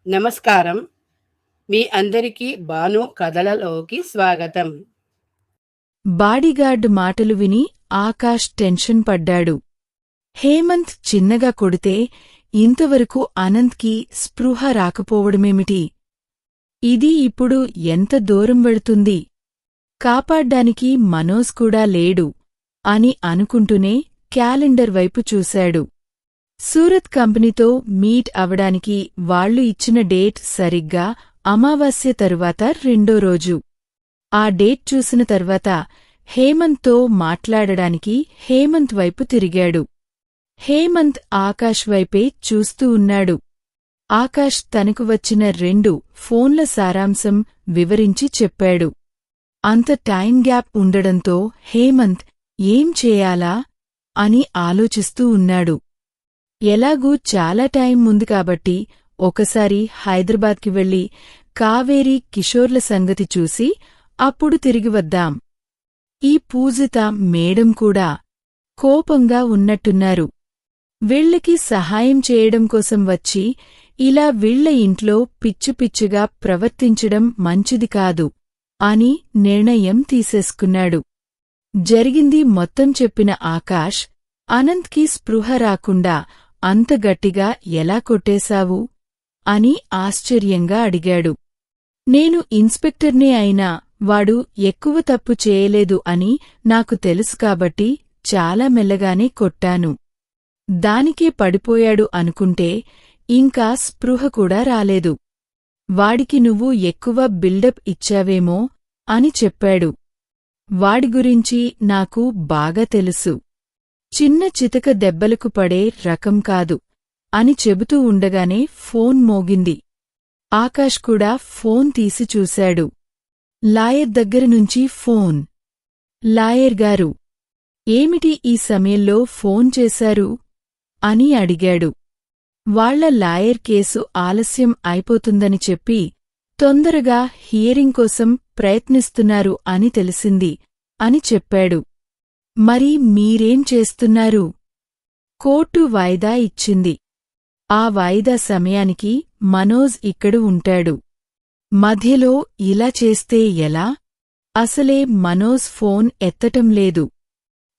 నమస్కారం. మీ అందరికీ భాను కథలలోకి స్వాగతం. బాడీగార్డ్ మాటలు విని ఆకాష్ టెన్షన్ పడ్డాడు. హేమంత్ చిన్నగా కొడితే ఇంతవరకు అనంత్కి స్పృహ రాకపోవడమేమిటి? ఇది ఇప్పుడు ఎంత దూరం వెళుతుంది? కాపాడ్డానికి మనోజ్ కూడా లేడు అని అనుకుంటూనే క్యాలెండర్ వైపు చూశాడు. సూరత్ కంపెనీతో మీట్ అవడానికి వాళ్లు ఇచ్చిన డేట్ సరిగ్గా అమావాస్య తరువాత రెండో రోజు. ఆ డేట్ చూసిన తర్వాత హేమంత్తో మాట్లాడడానికి హేమంత్ వైపు తిరిగాడు. హేమంత్ ఆకాష్ వైపే చూస్తూ ఉన్నాడు. ఆకాష్ తనకు వచ్చిన 2 ఫోన్ల సారాంశం వివరించి చెప్పాడు. అంత టైం గ్యాప్ ఉండడంతో హేమంత్ ఏం చేయాలా అని ఆలోచిస్తూ ఉన్నాడు. ఎలాగూ చాలా టైం ఉంది కాబట్టి ఒకసారి హైదరాబాద్కి వెళ్లి కావేరి కిషోర్ల సంగతి చూసి అప్పుడు తిరిగి వద్దాం. ఈ పూజిత మేడం కూడా కోపంగా ఉన్నట్టున్నారు. వీళ్ళకి సహాయం చేయడం కోసం వచ్చి ఇలా వీళ్ల ఇంట్లో పిచ్చిపిచ్చిగా ప్రవర్తించడం మంచిది కాదు అని నిర్ణయం తీసేసుకున్నాడు. జరిగింది మొత్తం చెప్పిన ఆకాష్ అనంత్కి స్పృహ రాకుండా అంత గట్టిగా ఎలా కొట్టేశావు అని ఆశ్చర్యంగా అడిగాడు. నేను ఇన్స్పెక్టర్నే అయినా వాడు ఎక్కువ తప్పు చేయలేదు అని నాకు తెలుసు కాబట్టి చాలా మెల్లగానే కొట్టాను. దానికే పడిపోయాడు అనుకుంటే ఇంకా స్పృహ కూడా రాలేదు. వాడికి నువ్వు ఎక్కువ బిల్డప్ ఇచ్చావేమో అని చెప్పాడు. వాడి గురించి నాకు బాగా తెలుసు. చిన్న చితక దెబ్బలకు పడే రకం కాదు అని చెబుతూ ఉండగానే ఫోన్ మోగింది. ఆకాష్ కూడా ఫోన్ తీసి చూశాడు. లాయర్ దగ్గరనుంచి ఫోన్. లాయర్ గారు, ఏమిటి ఈ సమయంలో ఫోన్ చేశారు అని అడిగాడు. వాళ్ల లాయర్ కేసు ఆలస్యం అయిపోతుందని చెప్పి తొందరగా హియరింగ్ కోసం ప్రయత్నిస్తున్నారు అని తెలిసింది అని చెప్పాడు. మరి మీరేం చేస్తున్నారు? కోర్టు వాయిదా ఇచ్చింది. ఆ వాయిదా సమయానికి మనోజ్ ఇక్కడు ఉంటాడు. మధ్యలో ఇలా చేస్తే ఎలా? అసలే మనోజ్ ఫోన్ ఎత్తటం లేదు.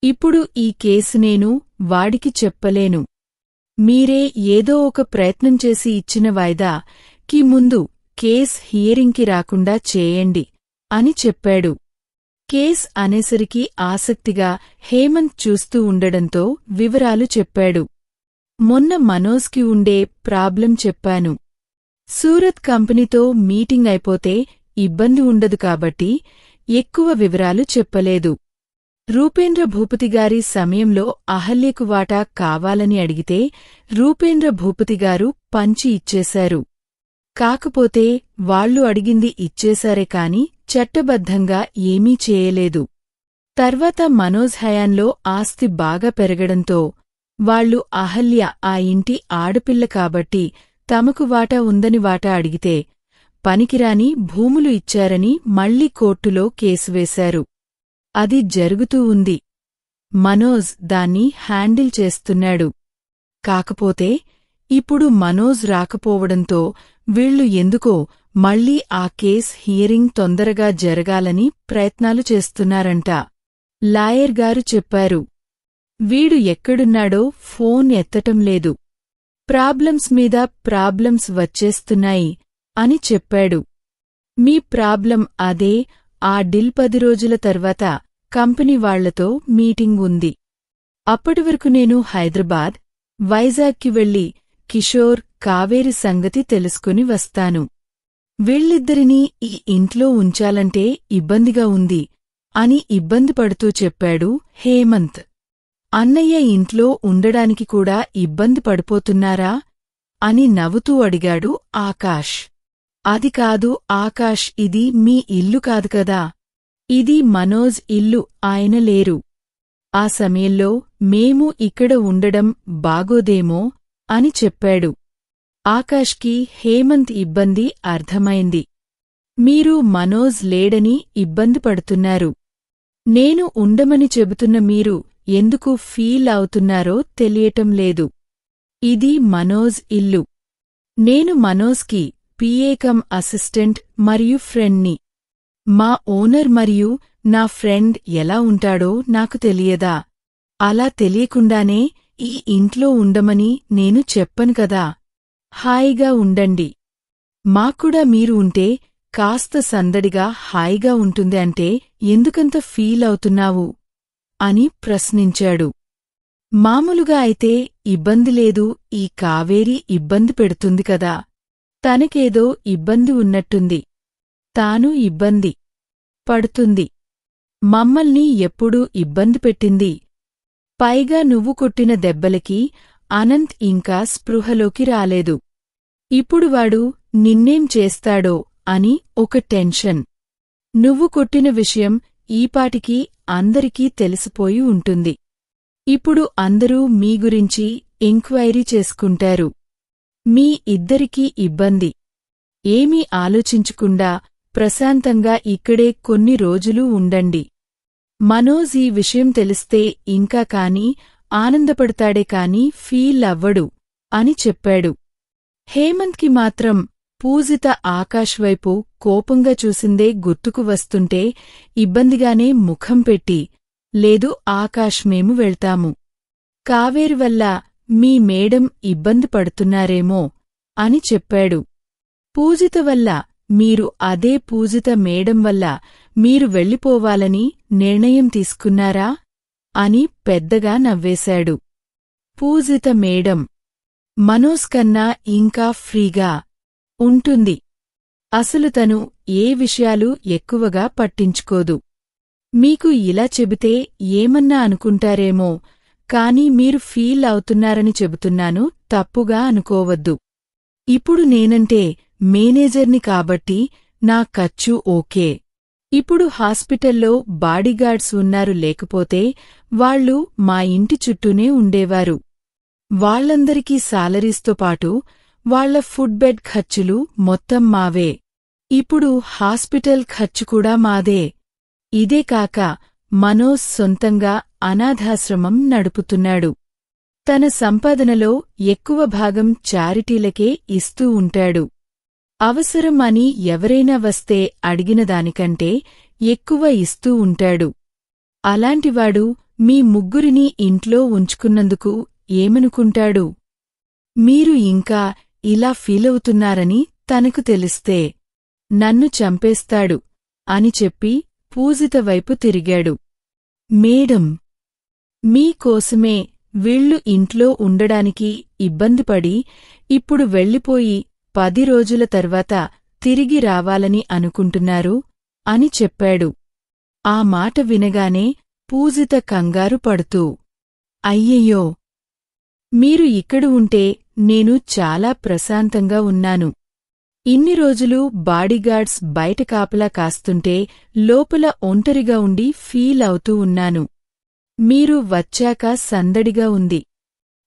ఇప్పుడు ఈ కేసు నేను వాడికి చెప్పలేను. మీరే ఏదో ఒక ప్రయత్నం చేసి ఇచ్చిన వాయిదా కి ముందు కేస్ హియరింగ్కి రాకుండా చేయండి అని చెప్పాడు. కేస్ అనేసరికి ఆసక్తిగా హేమంత్ చూస్తూ ఉండడంతో వివరాలు చెప్పాడు. మొన్న మనోజ్కి ఉండే ప్రాబ్లం చెప్పాను. సూరత్ కంపెనీతో మీటింగ్ అయిపోతే ఇబ్బంది ఉండదు కాబట్టి ఎక్కువ వివరాలు చెప్పలేదు. రూపేంద్ర భూపతిగారి సమయంలో అహల్యకు వాటా కావాలని అడిగితే రూపేంద్ర భూపతిగారు పంచి ఇచ్చేశారు. కాకపోతే వాళ్లు అడిగింది ఇచ్చేశారే కాని చట్టబద్ధంగా ఏమీ చేయలేదు. తర్వాత మనోజ్ హయాంలో ఆస్తి బాగా పెరగడంతో వాళ్లు అహల్య ఆ ఇంటి ఆడపిల్ల కాబట్టి తమకు వాటా ఉందని వాటా అడిగితే పనికిరాని భూములు ఇచ్చారని మళ్లీ కోర్టులో కేసు వేశారు. అది జరుగుతూ ఉంది. మనోజ్ దాన్ని హ్యాండిల్ చేస్తున్నాడు. కాకపోతే ఇప్పుడు మనోజ్ రాకపోవడంతో వీళ్లు ఎందుకో మళ్లీ ఆ కేస్ హియరింగ్ తొందరగా జరగాలని ప్రయత్నాలు చేస్తున్నారంట. లాయర్ గారు చెప్పారు. వీడు ఎక్కడున్నాడో ఫోన్ ఎత్తటం లేదు. ప్రాబ్లమ్స్ మీద ప్రాబ్లమ్స్ వచ్చేస్తున్నాయి అని చెప్పాడు. మీ ప్రాబ్లం అదే. ఆ డిల్ 10 రోజుల తర్వాత కంపెనీ వాళ్లతో మీటింగ్ ఉంది. అప్పటివరకు నేను హైదరాబాద్, వైజాగ్కి వెళ్లి కిషోర్, కావేరి సంగతి తెలుసుకుని వస్తాను. వీళ్ళిద్దరినీ ఈ ఇంట్లో ఉంచాలంటే ఇబ్బందిగా ఉంది అని ఇబ్బంది పడుతూ చెప్పాడు హేమంత్. అన్నయ్య ఇంట్లో ఉండడానికి కూడా ఇబ్బంది పడిపోతున్నారా అని నవ్వుతూ అడిగాడు ఆకాష్. అది కాదు ఆకాష్, ఇది మీ ఇల్లు కాదు కదా. ఇది మనోజ్ ఇల్లు, ఆయన లేరు. ఆ సమయంలో మేము ఇక్కడ ఉండడం బాగోదేమో అని చెప్పాడు. ఆకాష్కి హేమంత్ ఇబ్బంది అర్థమైంది. మీరు మనోజ్ లేడని ఇబ్బంది పడుతున్నారు. నేను ఉండమని చెబుతున్న మీరు ఎందుకు ఫీల్ అవుతున్నారో తెలియటం లేదు. ఇది మనోజ్ ఇల్లు. నేను మనోజ్కి పిఏ అసిస్టెంట్ మరియు ఫ్రెండ్ని. మా ఓనర్ మరియు నా ఫ్రెండ్ ఎలా ఉంటాడో నాకు తెలియదా? అలా తెలియకుండానే ఈ ఇంట్లో ఉండమని నేను చెప్పను కదా. హాయిగా ఉండండి. మాక్కూడా మీరు ఉంటే కాస్త సందడిగా హాయిగా ఉంటుంది అంటే ఎందుకంత ఫీల్ అవుతున్నావు అని ప్రశ్నించాడు. మామూలుగా అయితే ఇబ్బంది లేదు, ఈ కావేరి ఇబ్బంది పెడుతుంది కదా. తనకేదో ఇబ్బంది ఉన్నట్టుంది. తాను ఇబ్బంది పడుతుంది. మమ్మల్ని ఎప్పుడూ ఇబ్బంది పెట్టింది. పైగా నువ్వు కొట్టిన దెబ్బలకి అనంత్ ఇంకా స్పృహలోకి రాలేదు. ఇప్పుడు వాడు నిన్నేం చేస్తాడో అని ఒక టెన్షన్. నువ్వు కొట్టిన విషయం ఈపాటికి అందరికీ తెలిసిపోయి ఉంటుంది. ఇప్పుడు అందరూ మీ గురించి ఎంక్వైరీ చేసుకుంటారు. మీ ఇద్దరికీ ఇబ్బంది. ఏమీ ఆలోచించకుండా ప్రశాంతంగా ఇక్కడే కొన్ని రోజులు ఉండండి. మనోజ్ ఈ విషయం తెలిస్తే ఇంకా కాని ఆనందపడతాడే కాని ఫీల్ అవ్వడు అని చెప్పాడు. హేమంత్కి మాత్రం పూజిత ఆకాష్ వైపు కోపంగా చూసిందే గుర్తుకు వస్తుంటే ఇబ్బందిగానే ముఖం పెట్టి, లేదు ఆకాష్ మేము వెళ్తాము. కావేరి వల్ల మీ మేడం ఇబ్బంది పడుతున్నారేమో అని చెప్పాడు. పూజిత వల్ల మీరు అదే పూజిత మేడం వల్ల మీరు వెళ్ళిపోవాలని నిర్ణయం తీసుకున్నారా అని పెద్దగా నవ్వేశాడు. పూజిత మేడం మనోజ్ కన్నా ఇంకా ఫ్రీగా ఉంటుంది. అసలు తను ఏ విషయాలు ఎక్కువగా పట్టించుకోదు. మీకు ఇలా చెబితే ఏమన్నా అనుకుంటారేమో, కాని మీరు ఫీల్ అవుతున్నారని చెబుతున్నాను, తప్పుగా అనుకోవద్దు. ఇప్పుడు నేనంటే మేనేజర్ని కాబట్టి నా ఖర్చు ఓకే. ఇప్పుడు హాస్పిటల్లో బాడీగార్డ్స్ ఉన్నారు, లేకపోతే వాళ్ళు మా ఇంటి చుట్టూనే ఉండేవారు. వాళ్లందరికీ సాలరీస్తో పాటు వాళ్ల ఫుడ్ బెడ్ ఖర్చులు మొత్తం మావే. ఇప్పుడు హాస్పిటల్ ఖర్చు కూడా మాదే. ఇదే కాక మనోజ్ సొంతంగా అనాథాశ్రమం నడుపుతున్నాడు. తన సంపాదనలో ఎక్కువ భాగం చారిటీలకే ఇస్తూ ఉంటాడు. అవసరం అని ఎవరైనా వస్తే అడిగిన దానికంటే ఎక్కువ ఇస్తూ ఉంటాడు. అలాంటివాడు మీ ముగ్గురినీ ఇంట్లో ఉంచుకున్నందుకు ఏమనుకుంటాడు? మీరు ఇంకా ఇలా ఫీలవుతున్నారని తనకు తెలిస్తే నన్ను చంపేస్తాడు అని చెప్పి పూజిత వైపు తిరిగాడు. మేడం, మీకోసమే వీళ్ళు ఇంట్లో ఉండడానికి ఇబ్బందిపడి ఇప్పుడు వెళ్ళిపోయి 10 రోజుల తర్వాత తిరిగి రావాలని అనుకుంటున్నారు అని చెప్పాడు. ఆ మాట వినగానే పూజిత కంగారు పడుతూ, అయ్యయ్యో, మీరు ఇక్కడ ఉంటే నేను చాలా ప్రశాంతంగా ఉన్నాను. ఇన్ని రోజులు బాడీగార్డ్స్ బయట కాపలా కాస్తుంటే లోపల ఒంటరిగా ఉండి ఫీల్ అవుతూ ఉన్నాను. మీరు వచ్చాక సందడిగా ఉంది.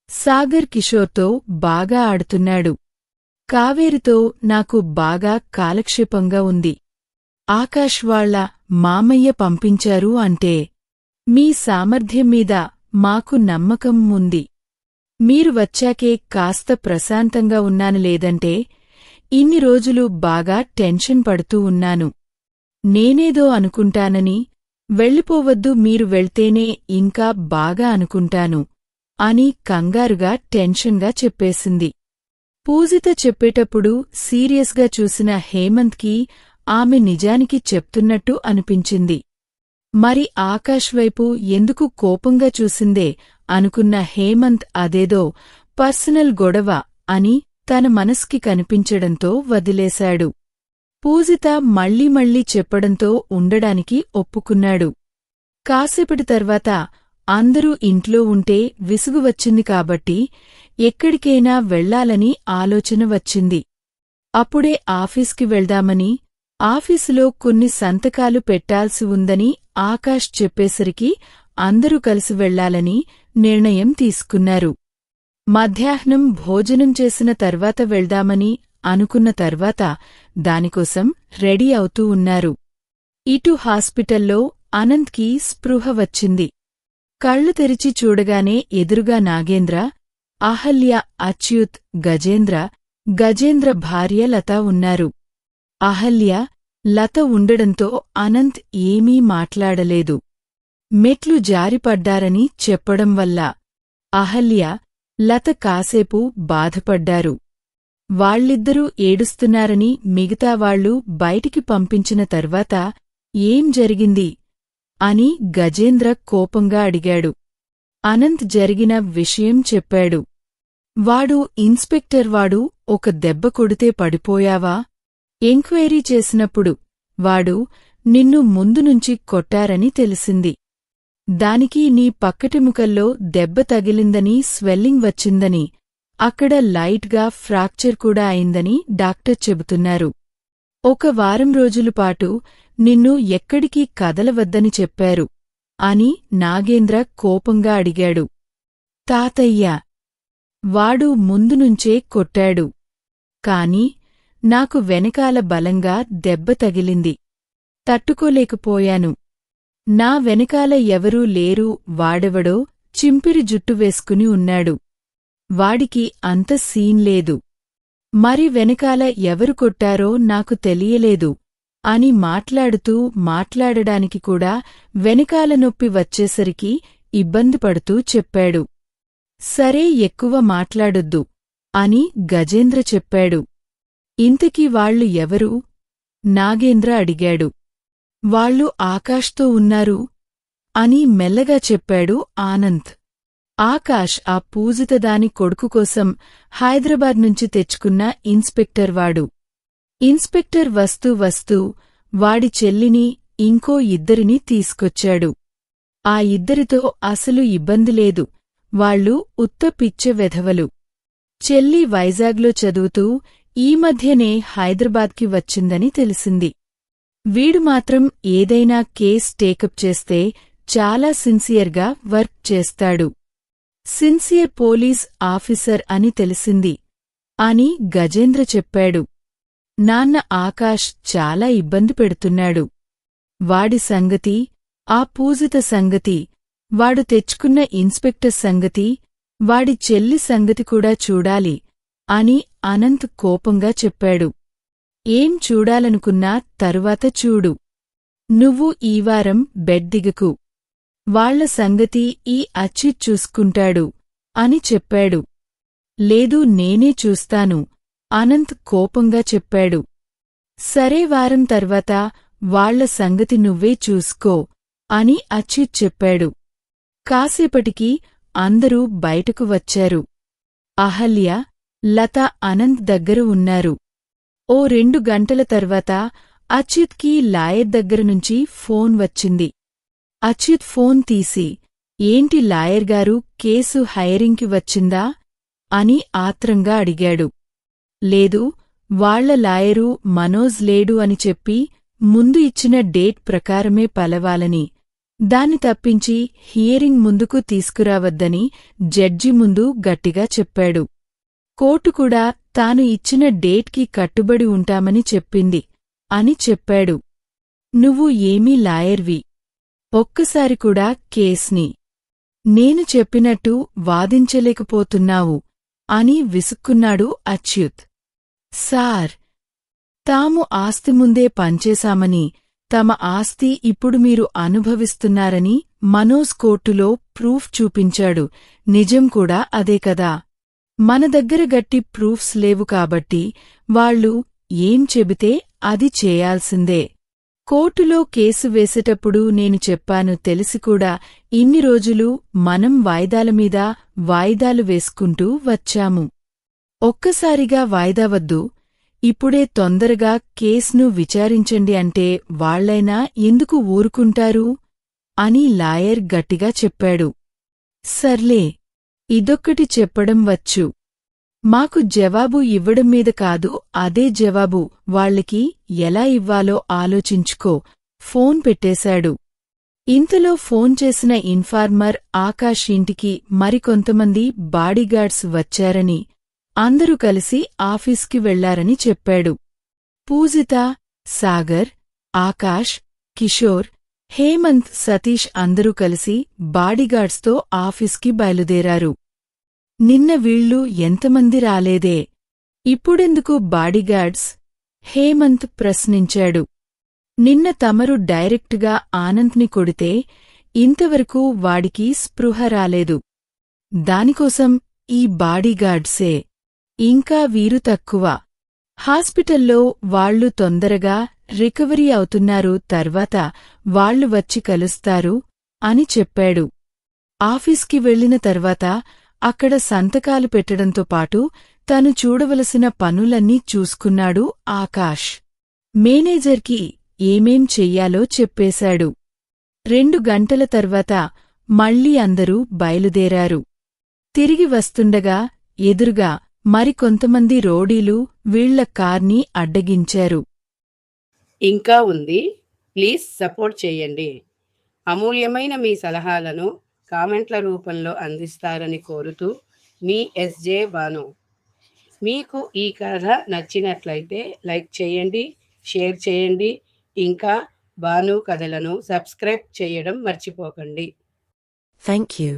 సాగర్ కిషోర్తో బాగా ఆడుతున్నాడు. కావేరితో నాకు బాగా కాలక్షేపంగా ఉంది. ఆకాష్ వాళ్ల మామయ్య పంపించారు అంటే మీ సామర్థ్యం మీద మాకు నమ్మకం ఉంది. మీరు వచ్చాకే కాస్త ప్రశాంతంగా ఉన్నాను, లేదంటే ఇన్ని రోజులు బాగా టెన్షన్ పడుతూ ఉన్నాను. నేనేదో అనుకుంటానని, వెళ్ళిపోవద్దు మీరు వెళ్తేనే ఇంకా బాగా అనుకుంటాను అని కంగారుగా టెన్షన్గా చెప్పేసింది. పూజిత చెప్పేటప్పుడు సీరియస్గా చూసిన హేమంత్కి ఆమె నిజానికి చెప్తున్నట్టు అనిపించింది. మరి ఆకాష్ వైపు ఎందుకు కోపంగా చూసిందే అనుకున్న హేమంత్ అదేదో పర్సనల్ గొడవ అని తన మనస్కి కనిపించడంతో వదిలేశాడు. పూజిత మళ్లీ మళ్లీ చెప్పడంతో ఉండడానికి ఒప్పుకున్నాడు. కాసేపటి తర్వాత అందరూ ఇంట్లో ఉంటే విసుగు వచ్చింది కాబట్టి ఎక్కడికైనా వెళ్లాలని ఆలోచన వచ్చింది. అప్పుడే ఆఫీస్కి వెళ్దామని, ఆఫీసులో కొన్ని సంతకాలు పెట్టాల్సి ఉందని ఆకాష్ చెప్పేసరికి అందరూ కలిసి వెళ్లాలని నిర్ణయం తీసుకున్నారు. మధ్యాహ్నం భోజనం చేసిన తర్వాత వెళ్దామని అనుకున్న తర్వాత దానికోసం రెడీ అవుతూ ఉన్నారు. ఇటు హాస్పిటల్లో అనంత్కి స్పృహ వచ్చింది. కళ్ళు తెరిచి చూడగానే ఎదురుగా నాగేంద్ర, అహల్య, అచ్యుత్, గజేంద్ర గజేంద్ర భార్య లత ఉన్నారు. అహల్య, లత ఉండడంతో అనంత్ ఏమీ మాట్లాడలేదు. మెట్లు జారిపడ్డారని చెప్పడం వల్ల అహల్య, లత కాసేపు బాధపడ్డారు. వాళ్ళిద్దరూ ఏడుస్తున్నారని మిగతావాళ్లు బయటికి పంపించిన తర్వాత ఏం జరిగింది అని గజేంద్ర కోపంగా అడిగాడు. అనంత్ జరిగిన విషయం చెప్పాడు. వాడు ఇన్స్పెక్టర్ వాడు ఒక దెబ్బ కొడితే పడిపోయావా? ఎంక్వైరీ చేసినప్పుడు వాడు నిన్ను ముందునుంచి కొట్టారని తెలిసింది. దానికి నీ పక్కటెముకల్లో దెబ్బ తగిలిందని స్వెల్లింగ్ వచ్చిందని, అక్కడ లైట్గా ఫ్రాక్చర్ కూడా అయిందని డాక్టర్ చెబుతున్నారు. 1 వారం రోజులపాటు నిన్ను ఎక్కడికి కదలవద్దని చెప్పారు అని నాగేంద్ర కోపంగా అడిగాడు. తాతయ్య, వాడు ముందునుంచే కొట్టాడు. కాని నాకు వెనకాల బలంగా దెబ్బ తగిలింది. తట్టుకోలేకపోయాను. నా వెనకాల ఎవరూ లేరు. వాడెవడో చింపిరి జుట్టు వేసుకుని ఉన్నాడు. వాడికి అంత సీన్ లేదు. మరి వెనకాల ఎవరు కొట్టారో నాకు తెలియలేదు అని మాట్లాడడానికి కూడా వెనకాల నొప్పి వచ్చేసరికి ఇబ్బంది పడుతూ చెప్పాడు. సరే, ఎక్కువ మాట్లాడొద్దు అని గజేంద్ర చెప్పాడు. ఇంతకీ వాళ్ళు ఎవరు? నాగేంద్ర అడిగాడు. వాళ్ళు ఆకాష్తో ఉన్నారు అని మెల్లగా చెప్పాడు ఆనంద్. ఆకాష్ ఆ పూజితదాని కొడుకు కోసం హైదరాబాద్ నుంచి తెచ్చుకున్న ఇన్స్పెక్టర్ వాడు. ఇన్స్పెక్టర్ వస్తూ వాడి చెల్లిని, ఇంకో ఇద్దరిని తీసుకొచ్చాడు. ఆ ఇద్దరితో అసలు ఇబ్బంది లేదు. వాళ్ళు ఉత్త పిచ్చ వెధవలు. చెల్లి వైజాగ్లో చదువుతూ ఈ మధ్యనే హైదరాబాద్కి వచ్చిందని తెలిసింది. వీడు మాత్రం ఏదైనా కేస్ టేకప్ చేస్తే చాలా సిన్సియర్గా వర్క్ చేస్తాడు. సిన్సియర్ పోలీస్ ఆఫీసర్ అని తెలిసింది అని గజేంద్ర చెప్పాడు. నాన్న ఆకాష్ చాలా ఇబ్బంది పెడుతున్నాడు. వాడి సంగతి, ఆ పూజిత సంగతి, వాడు తెచ్చుకున్న ఇన్స్పెక్టర్ సంగతి, వాడి చెల్లి సంగతి కూడా చూడాలి అని అనంత్ కోపంగా చెప్పాడు. ఏం చూడాలనుకున్నా తరువాత చూడు. నువ్వు ఈ వారం బెడ్ దిగకు. వాళ్ల సంగతి ఈ అచ్చిత్ చూసుకుంటాడు అని చెప్పాడు. లేదు, నేనే చూస్తాను అనంత్ కోపంగా చెప్పాడు. సరే, వారం తర్వాత వాళ్ల సంగతి నువ్వే చూసుకో అని అచ్చిత్ చెప్పాడు. కాసేపటికి అందరూ బయటకు వచ్చారు. అహల్య, లత అనంత్ దగ్గర ఉన్నారు. ఓ 2 గంటల తర్వాత అచ్చిత్కి లాయర్ దగ్గరనుంచి ఫోన్ వచ్చింది. అచ్చిత్ ఫోన్ తీసి, ఏంటి లాయర్ గారు, కేసు హైరింగ్కి వచ్చిందా అని ఆత్రంగా అడిగాడు. లేదు, వాళ్ల లాయరు మనోజ్ లేడు అని చెప్పి ముందు ఇచ్చిన డేట్ ప్రకారమే పలవాలని, దాన్ని తప్పించి హియరింగ్ ముందుకు తీసుకురావద్దని జడ్జి ముందు గట్టిగా చెప్పాడు. కోర్టు కూడా తాను ఇచ్చిన డేట్కి కట్టుబడి ఉంటామని చెప్పింది అని చెప్పాడు. నువ్వు ఏమీ లాయర్వి, ఒక్కసారి కూడా కేస్ని నేను చెప్పినట్టు వాదించలేకపోతున్నావు అని విసుక్కున్నాడు అచ్యుత్. సార్, తాము ఆస్తి ముందే పంచేశామని, తమ ఆస్తి ఇప్పుడు మీరు అనుభవిస్తున్నారని మనోజ్ కోర్టులో ప్రూఫ్ చూపించాడు. నిజం కూడా అదే కదా. మన దగ్గర గట్టి ప్రూఫ్స్ లేవు కాబట్టి వాళ్ళు ఏం చెబితే అది చేయాల్సిందే. కోర్టులో కేసు వేసేటప్పుడు నేను చెప్పాను, తెలిసి కూడా ఇన్ని రోజులు మనం వాయిదాలమీద వాయిదాలు వేసుకుంటూ వచ్చాము. ఒక్కసారిగా వాయిదా వద్దు, ఇప్పుడే తొందరగా కేసును విచారించండి అంటే వాళ్లైనా ఎందుకు ఊరుకుంటారు అని లాయర్ గట్టిగా చెప్పాడు. సర్లే, ఇదొక్కటి చెప్పడం వచ్చు. మాకు జవాబు ఇవ్వడం మీద కాదు, అదే జవాబు వాళ్ళకి ఎలా ఇవ్వాలో ఆలోచించుకో. ఫోన్ పెట్టేశాడు. ఇంతలో ఫోన్ చేసిన ఇన్ఫార్మర్ ఆకాష్ ఇంటికి మరికొంతమంది బాడీగార్డ్స్ వచ్చారని, అందరూ కలిసి ఆఫీస్కి వెళ్లారని చెప్పాడు. పూజిత, సాగర్, ఆకాష్, కిషోర్, హేమంత్, సతీష్ అందరూ కలిసి బాడీగార్డ్స్తో ఆఫీస్కి బయలుదేరారు. నిన్న వీళ్ళు ఎంతమంది రాలేదే ఇప్పుడెందుకు బాడీగార్డ్స్? హేమంత్ ప్రశ్నించాడు. నిన్న తమరు డైరెక్ట్గా ఆనంద్ని కొడితే ఇంతవరకు వాడికి స్పృహ రాలేదు. దానికోసం ఈ బాడీగార్డ్సే. ఇంకా వీరు తక్కువ. హాస్పిటల్లో వాళ్లు తొందరగా రికవరీ అవుతున్నారు, తర్వాత వాళ్లు వచ్చి కలుస్తారు అని చెప్పాడు. ఆఫీస్కి వెళ్లిన తర్వాత అక్కడ సంతకాలు పెట్టడంతో పాటు తను చూడవలసిన పనులన్నీ చూసుకున్నాడు ఆకాష్. మేనేజర్కి ఏమేం చెయ్యాలో చెప్పేశాడు. 2 గంటల తర్వాత మళ్ళీ అందరూ బయలుదేరారు. తిరిగి వస్తుండగా ఎదురుగా మరికొంతమంది రౌడీలు వీళ్ల కార్ని అడ్డగించారు. ఇంకా ఉంది, ప్లీజ్ సపోర్ట్ చేయండి. అమూల్యమైన మీ సలహాలను కామెంట్ల రూపంలో అందిస్తారని కోరుతూ మీ ఎస్జే భాను. మీకు ఈ కథ నచ్చినట్లయితే లైక్ చేయండి, షేర్ చేయండి. ఇంకా భాను కథలను సబ్స్క్రైబ్ చేయడం మర్చిపోకండి. Thank you.